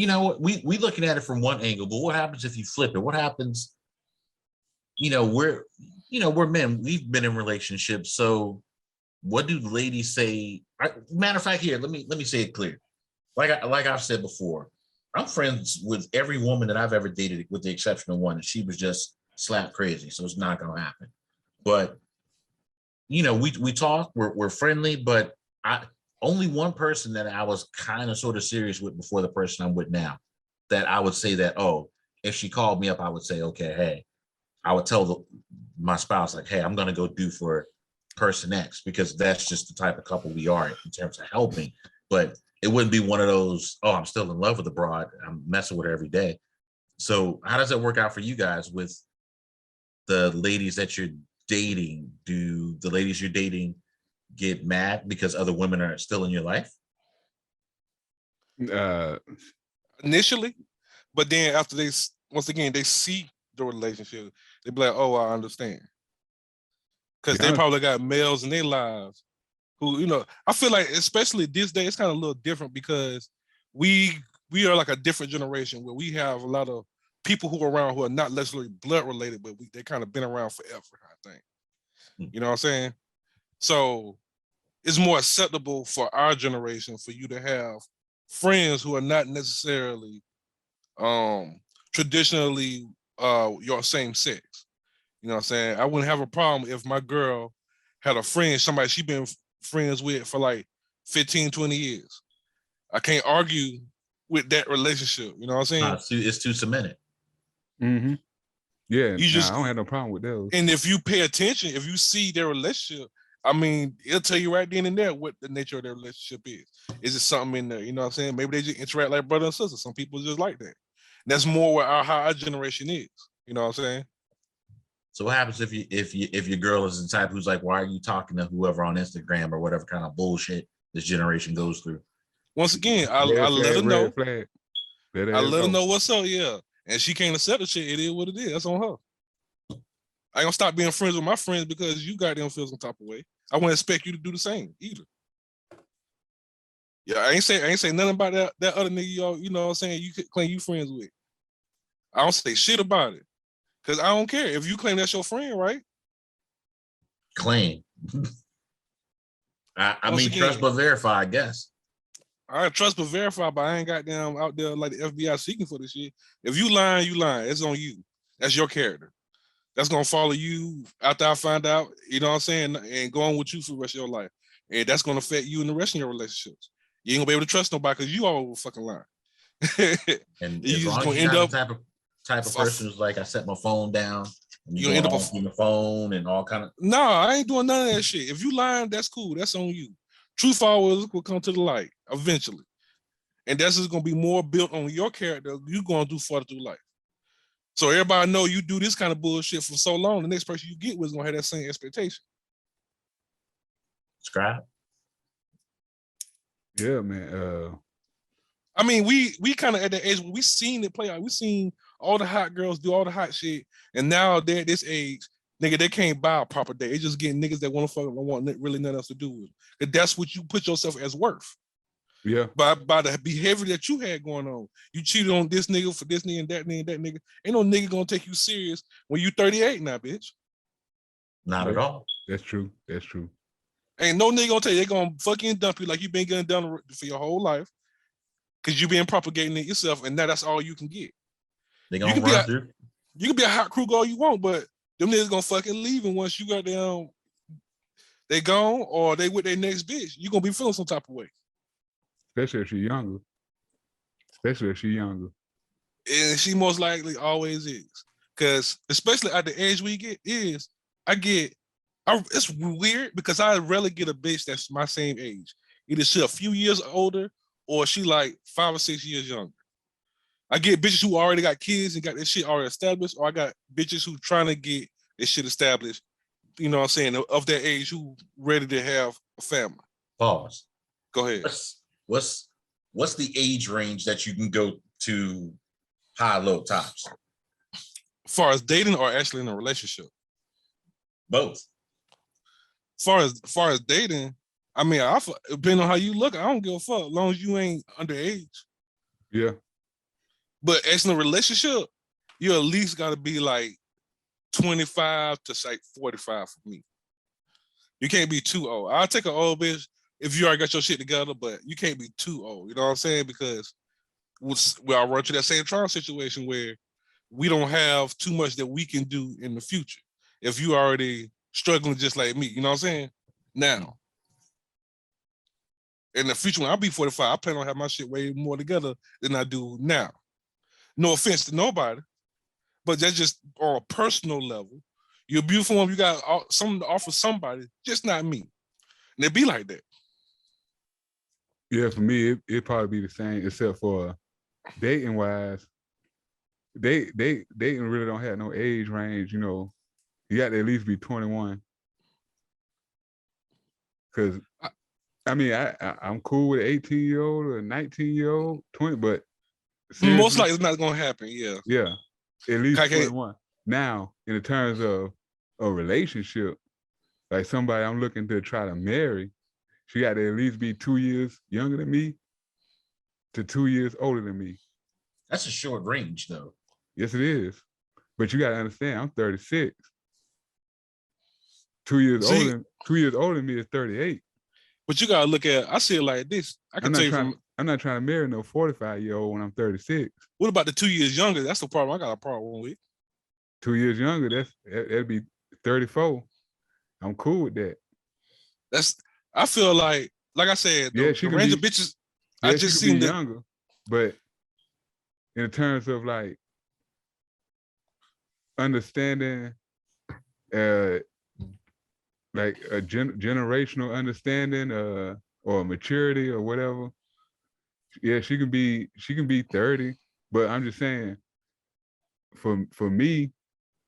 you know, we looking at it from one angle, but what happens if you flip it? What happens? We're men. We've been in relationships. So what do the ladies say? Matter of fact, here, let me say it clear. Like I've said before, I'm friends with every woman that I've ever dated, with the exception of one, and she was just slap crazy. So it's not gonna happen. But we talk, we're friendly, but only one person that I was kind of sort of serious with before the person I'm with now, that I would say that, oh, if she called me up, I would say, okay, hey, I would tell my spouse, like, hey, I'm going to go do for person X, because that's just the type of couple we are in terms of helping. But it wouldn't be one of those, oh, I'm still in love with the broad, I'm messing with her every day. So how does that work out for you guys with the ladies that you're dating? Do the ladies you're dating get mad because other women are still in your life? Initially, but then after they see the relationship, they be like, oh, I understand. Because they probably got males in their lives who, I feel like, especially this day, it's kind of a little different because we are like a different generation where we have a lot of people who are around who are not necessarily blood related, but they kind of been around forever, I think. You know what I'm saying? So it's more acceptable for our generation for you to have friends who are not necessarily traditionally your same sex. You know what I'm saying? I wouldn't have a problem if my girl had a friend, somebody she been friends with for like 15, 20 years. I can't argue with that relationship. You know what I'm saying? It's too cemented. Mm-hmm. Yeah, I don't have no problem with those. And if you pay attention, if you see their relationship, I mean, it'll tell you right then and there what the nature of their relationship is. Is it something in there? You know what I'm saying? Maybe they just interact like brother and sister. Some people just like that. And that's more where how our generation is. You know what I'm saying? So what happens if your girl is the type who's like, why are you talking to whoever on Instagram or whatever kind of bullshit this generation goes through? Once again, I let her know. I let her know what's up, yeah. And she can't accept the shit. It is what it is. That's on her. I ain't gonna stop being friends with my friends because you got them feel some type of way. I wouldn't expect you to do the same either. Yeah, I ain't say nothing about that other nigga y'all, you know what I'm saying, you could claim you friends with. I don't say shit about it. Cause I don't care. If you claim that's your friend, right? Claim. I mean, trust but verify, I guess. I trust but verify, but I ain't got them out there like the FBI seeking for this shit. If you lying, you lying. It's on you. That's your character. That's gonna follow you after I find out, you know what I'm saying, and go on with you for the rest of your life. And that's gonna affect you in the rest of your relationships. You ain't gonna be able to trust nobody because you all fucking lying. And you just gonna end up the type of person who's like, I set my phone down, and you end up on the phone and all kind of. No, I ain't doing none of that shit. If you lying, that's cool. That's on you. Truth always will come to the light eventually, and that's just gonna be more built on your character. You going to do further through life. So everybody know you do this kind of bullshit for so long. The next person you get with is gonna have that same expectation. Scribe. Yeah, man. I mean, we kind of at the age where we seen it play out. We seen all the hot girls do all the hot shit, and now they're at this age, nigga, they can't buy a proper date. They just getting niggas that want to fuck, don't want really nothing else to do with it. Cause that's what you put yourself as worth. Yeah. By the behavior that you had going on, you cheated on this nigga for this nigga and that nigga and that nigga. Ain't no nigga gonna take you serious when you 38 now, bitch. Not at all. That's true. That's true. Ain't no nigga gonna tell you they gonna fucking dump you like you been getting done for your whole life. Cause you been propagating it yourself, and now that's all you can get. They gonna run through. You can be a hot crew all you want, but them niggas gonna fucking leave, and once you got them, they gone or they with their next bitch, you gonna be feeling some type of way. Especially if she's younger. And she most likely always is. Cause especially at the age we get it's weird because I rarely get a bitch that's my same age. Either she a few years older or she like 5 or 6 years younger. I get bitches who already got kids and got this shit already established, or I got bitches who trying to get this shit established, you know what I'm saying, of their age who ready to have a family. Pause. Go ahead. What's the age range that you can go to high, low, tops? As far as dating or actually in a relationship? Both. As far as dating, I mean, depending on how you look, I don't give a fuck as long as you ain't underage. Yeah. But as in a relationship, you at least got to be like 25 to like 45 for me. You can't be too old. I'll take an old bitch if you already got your shit together, but you can't be too old. You know what I'm saying? Because I'll run to that same trial situation where we don't have too much that we can do in the future. If you already struggling just like me, you know what I'm saying? Now, in the future, when I'll be 45, I plan on having my shit way more together than I do now. No offense to nobody, but that's just on a personal level. You're a beautiful woman. You got something to offer somebody, just not me. And it be like that. Yeah, for me, it'd probably be the same, except for dating wise. Dating really don't have no age range. You know, you got to at least be 21. Because I mean, I'm cool with an 18-year-old or a 19-year-old, 20, but most likely it's not gonna happen. Yeah. Yeah, at least 21. Now, in the terms of a relationship, like somebody I'm looking to try to marry, she got to at least be 2 years younger than me to 2 years older than me. That's a short range, though. Yes, it is. But you got to understand, I'm 36. 2 years older than me is 38. But you gotta look at. I see it like this. I'm not trying to marry no 45-year-old when I'm 36. What about the 2 years younger? That's the problem I got a problem with. 2 years younger, that'd be 34. I'm cool with that. I feel like I said, the range of bitches. Yeah, I just seen younger, but in terms of like understanding, like a generational understanding, or maturity or whatever. Yeah, she can be 30, but I'm just saying, for me,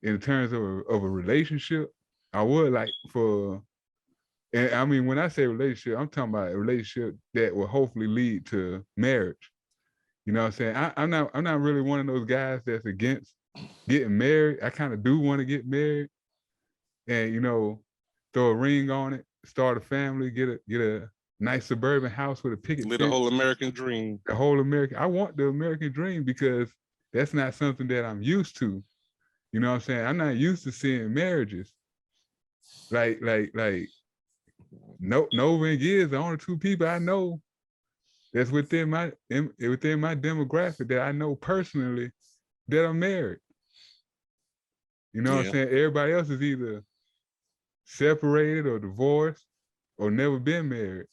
in terms of a relationship, I would like and I mean, when I say relationship, I'm talking about a relationship that will hopefully lead to marriage. You know what I'm saying? I'm not really one of those guys that's against getting married. I kind of do want to get married, and you know, throw a ring on it, start a family, get a nice suburban house with a picket fence. Live the whole American dream. The whole American. I want the American dream because that's not something that I'm used to. You know what I'm saying? I'm not used to seeing marriages. Like Nova and Giz, the only two people I know that's within my demographic that I know personally that are married. You know what I'm saying? Everybody else is either separated or divorced or never been married.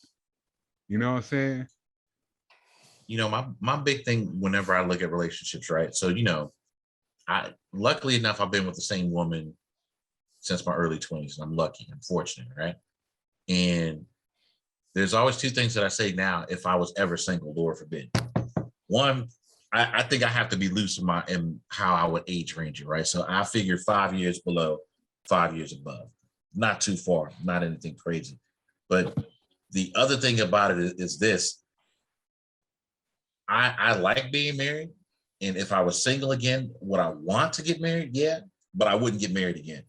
You know what I'm saying? You know, my big thing whenever I look at relationships, right? So, you know, luckily enough, I've been with the same woman since my early 20s, and I'm lucky, I'm fortunate, right? And there's always two things that I say now, if I was ever single, Lord forbid. One, I think I have to be loose in how I would age range it, right? So I figure 5 years below, 5 years above. Not too far, not anything crazy. But the other thing about it is this. I like being married. And if I was single again, would I want to get married? Yeah, but I wouldn't get married again.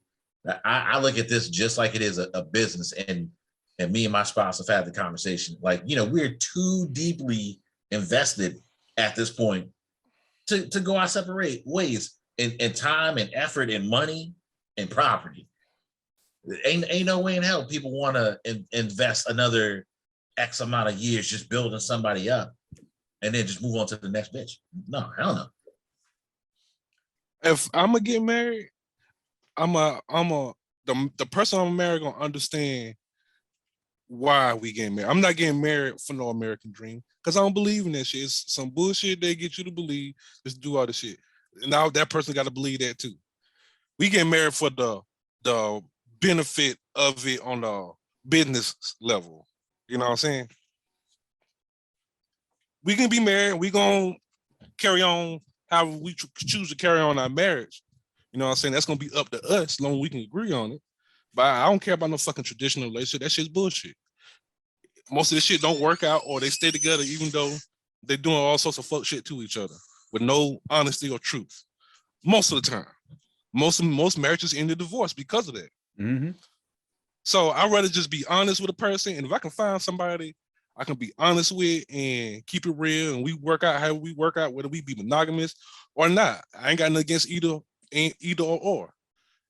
I look at this just like it is a business, and me and my spouse have had the conversation. Like, you know, we're too deeply invested at this point to go our separate ways in time and effort and money and property. Ain't no way in hell people want to invest another X amount of years just building somebody up and then just move on to the next bitch. No, hell no. If I'm gonna get married, the person I'm married gonna understand why we getting married. I'm not getting married for no American dream because I don't believe in that shit. It's some bullshit they get you to believe. Just do all the shit. And now that person got to believe that too. We get married for the benefit of it on the business level. You know what I'm saying? We can be married. We gonna carry on how we choose to carry on our marriage. You know what I'm saying? That's gonna be up to us, as long as we can agree on it. But I don't care about no fucking traditional relationship. That shit's bullshit. Most of this shit don't work out, or they stay together even though they're doing all sorts of fuck shit to each other with no honesty or truth. Most of the time. Most marriages end in divorce because of that. Mm-hmm. So I'd rather just be honest with a person, and if I can find somebody I can be honest with and keep it real, and we work out how we work out, whether we be monogamous or not. I ain't got nothing against either or.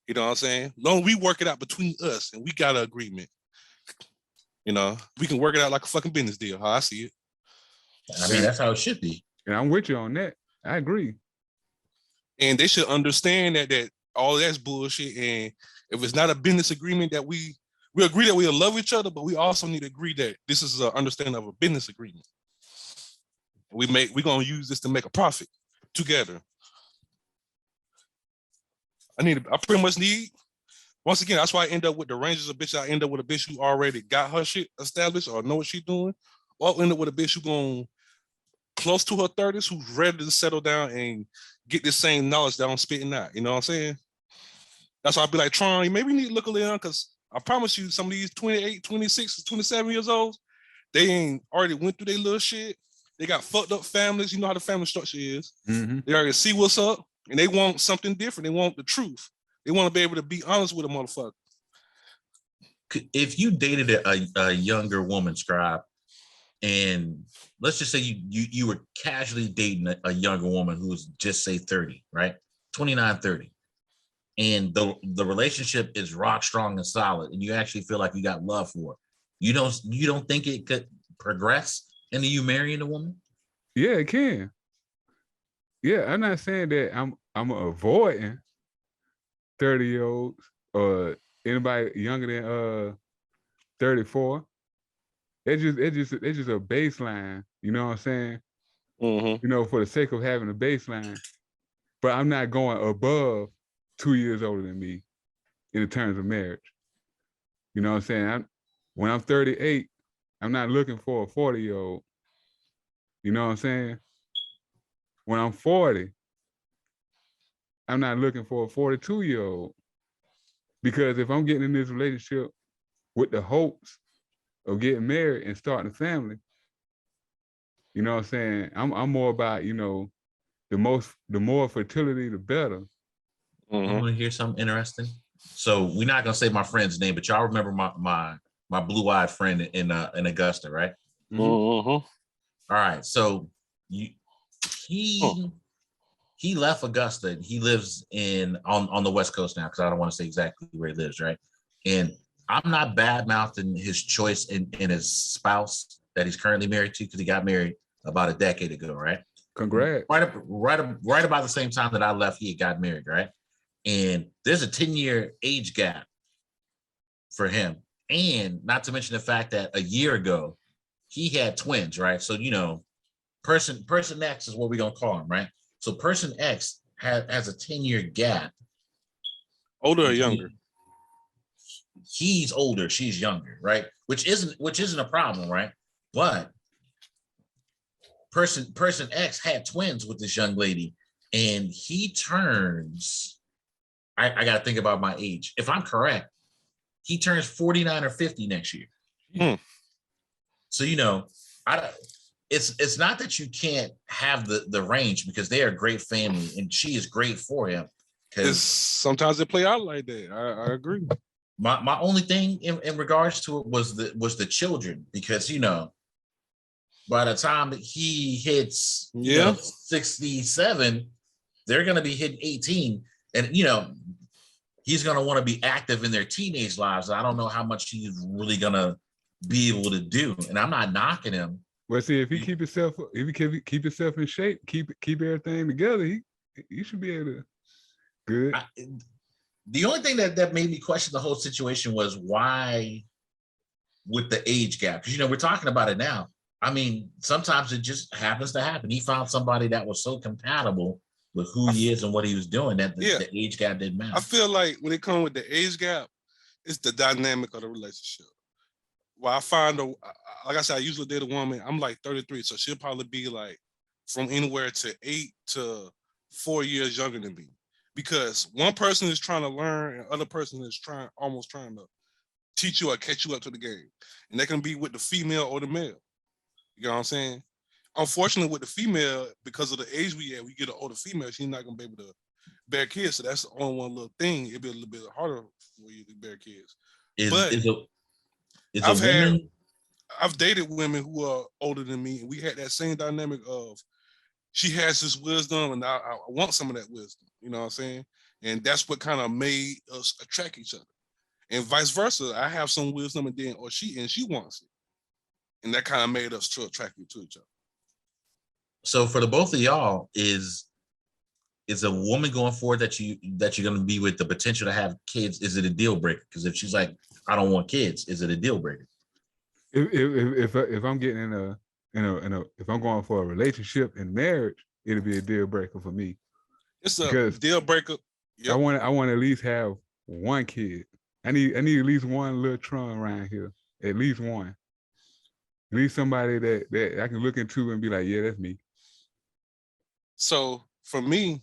You know what I'm saying? Long as we work it out between us and we got an agreement, you know, we can work it out like a fucking business deal. How I see it. I mean, that's how it should be. And I'm with you on that. I agree. And they should understand that all that's bullshit. And if it's not a business agreement, that we agree that we'll love each other, but we also need to agree that this is an understanding of a business agreement. We're gonna use this to make a profit together. I pretty much need, once again, that's why I end up with the Rangers a bitch. I end up with a bitch who already got her shit established or know what she's doing. Or I'll end up with a bitch who going close to her 30s, who's ready to settle down and get the same knowledge that I'm spitting out. You know what I'm saying? That's why I'll be like, Tron, you maybe need to look a little young, because I promise you, some of these 28, 26, 27 years old, they ain't already went through their little shit. They got fucked up families. You know how the family structure is. Mm-hmm. They already see what's up, and they want something different. They want the truth. They want to be able to be honest with a motherfucker. If you dated a younger woman, Scribe, and let's just say you were casually dating a younger woman who's just say 30, right? 29, 30. And the relationship is rock strong and solid, and you actually feel like you got love for her. You don't think it could progress into you marrying a woman? Yeah, it can. Yeah, I'm not saying that I'm avoiding 30-year-olds or anybody younger than 34. It's just a baseline, you know what I'm saying? Mm-hmm. You know, for the sake of having a baseline. But I'm not going above 2 years older than me in terms of marriage. You know what I'm saying? When I'm 38, I'm not looking for a 40-year-old. You know what I'm saying? When I'm 40, I'm not looking for a 42-year-old. Because if I'm getting in this relationship with the hopes of getting married and starting a family, you know what I'm saying? I'm more about, you know, the more fertility, the better. Mm-hmm. You want to hear something interesting? So we're not gonna say my friend's name, but y'all remember my blue-eyed friend in Augusta, right? Mm-hmm. All right. So he left Augusta and he lives on the West Coast now, because I don't want to say exactly where he lives, right? And I'm not bad-mouthing his choice in his spouse that he's currently married to, because he got married about a decade ago, right? Congrats. Right about the same time that I left, he had got married, right? And there's a 10-year age gap for him. And not to mention the fact that a year ago, he had twins, right? So, you know, person X is what we're going to call him, right? So person X has a 10-year gap. Older or younger? He's older, she's younger, right? Which isn't a problem, right? But person X had twins with this young lady, and he turns, I got to think about my age. If I'm correct, he turns 49 or 50 next year. So, you know, it's not that you can't have the range, because they are a great family and she is great for him. Because sometimes they play out like that. I agree. My only thing in regards to it was the children, because, you know, by the time he hits 67, they're going to be hitting 18, and, you know, he's going to want to be active in their teenage lives. I don't know how much he's really going to be able to do, and I'm not knocking him. Well, see, if he keep himself in shape, keep everything together, he should be able to. Good. The only thing that made me question the whole situation was why with the age gap, because, you know, we're talking about it now. I mean, sometimes it just happens to happen. He found somebody that was so compatible with who he is and what he was doing that the age gap didn't matter. I feel like when it comes with the age gap, it's the dynamic of the relationship. Well, I find, like I said, I usually date a woman. I'm like 33, so she'll probably be like from anywhere to 8 to 4 years younger than me. Because one person is trying to learn and other person is almost trying to teach you or catch you up to the game. And that can be with the female or the male. You know what I'm saying? Unfortunately, with the female, because of the age we get an older female, she's not going to be able to bear kids. So that's the only one little thing. It'd be a little bit harder for you to bear kids. I've dated women who are older than me, and we had that same dynamic of she has this wisdom, and I want some of that wisdom. You know what I'm saying? And that's what kind of made us attract each other. And vice versa, I have some wisdom, and then she wants it, and that kind of made us to attract to each other. So for the both of y'all, is a woman going forward that you're going to be with the potential to have kids? Is it a deal breaker? Because if she's like, I don't want kids, is it a deal breaker? If I'm getting in a if I'm going for a relationship and marriage, it'll be a deal breaker for me. It's a deal breaker. Yep. I want to at least have one kid. I need at least one little Tron around here. At least one. At least somebody that I can look into and be like, yeah, that's me. So for me,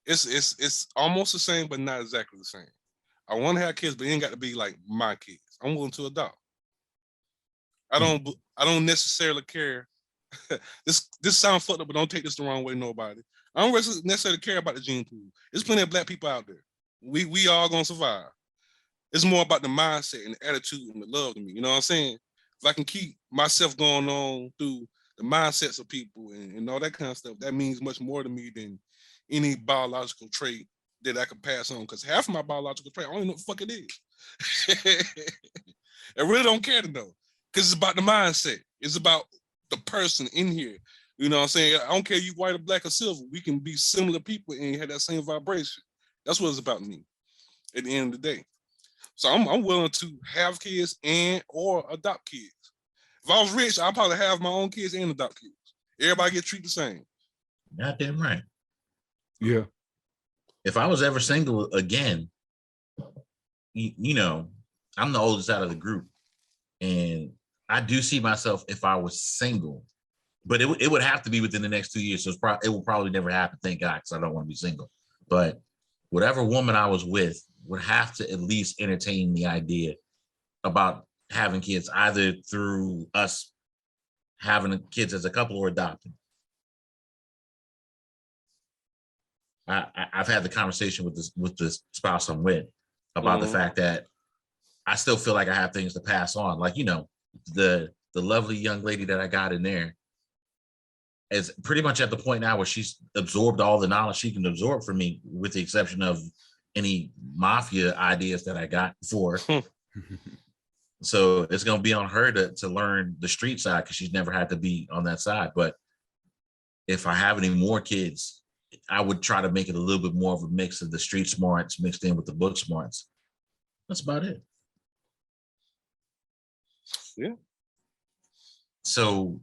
it's almost the same, but not exactly the same. I want to have kids, but it ain't got to be like my kids. I'm willing to adopt. I don't necessarily care. This sounds fucked up, but don't take this the wrong way, nobody. I don't necessarily care about the gene pool. There's plenty of black people out there. We all gonna survive. It's more about the mindset and the attitude and the love to me. You know what I'm saying? If I can keep myself going on through the mindsets of people and all that kind of stuff, that means much more to me than any biological trait that I could pass on. Because half of my biological trait, I don't even know what the fuck it is. I really don't care to know. Because it's about the mindset. It's about the person in here. You know what I'm saying? I don't care you white or black or silver. We can be similar people and have that same vibration. That's what it's about me at the end of the day. So I'm willing to have kids and or adopt kids. If I was rich, I'd probably have my own kids and adopt kids. Everybody get treated the same. Goddamn right. Yeah. If I was ever single again, you know, I'm the oldest out of the group. And I do see myself if I was single, but it would have to be within the next 2 years. So it will probably never happen. Thank God, because I don't want to be single. But whatever woman I was with would have to at least entertain the idea about having kids, either through us having kids as a couple or adopting. I've had the conversation with the spouse I'm with about the fact that I still feel like I have things to pass on. Like, you know, the lovely young lady that I got in there is pretty much at the point now where she's absorbed all the knowledge she can absorb from me, with the exception of any mafia ideas that I got before. So it's going to be on her to learn the street side, because she's never had to be on that side. But if I have any more kids, I would try to make it a little bit more of a mix of the street smarts mixed in with the book smarts. That's about it. Yeah. So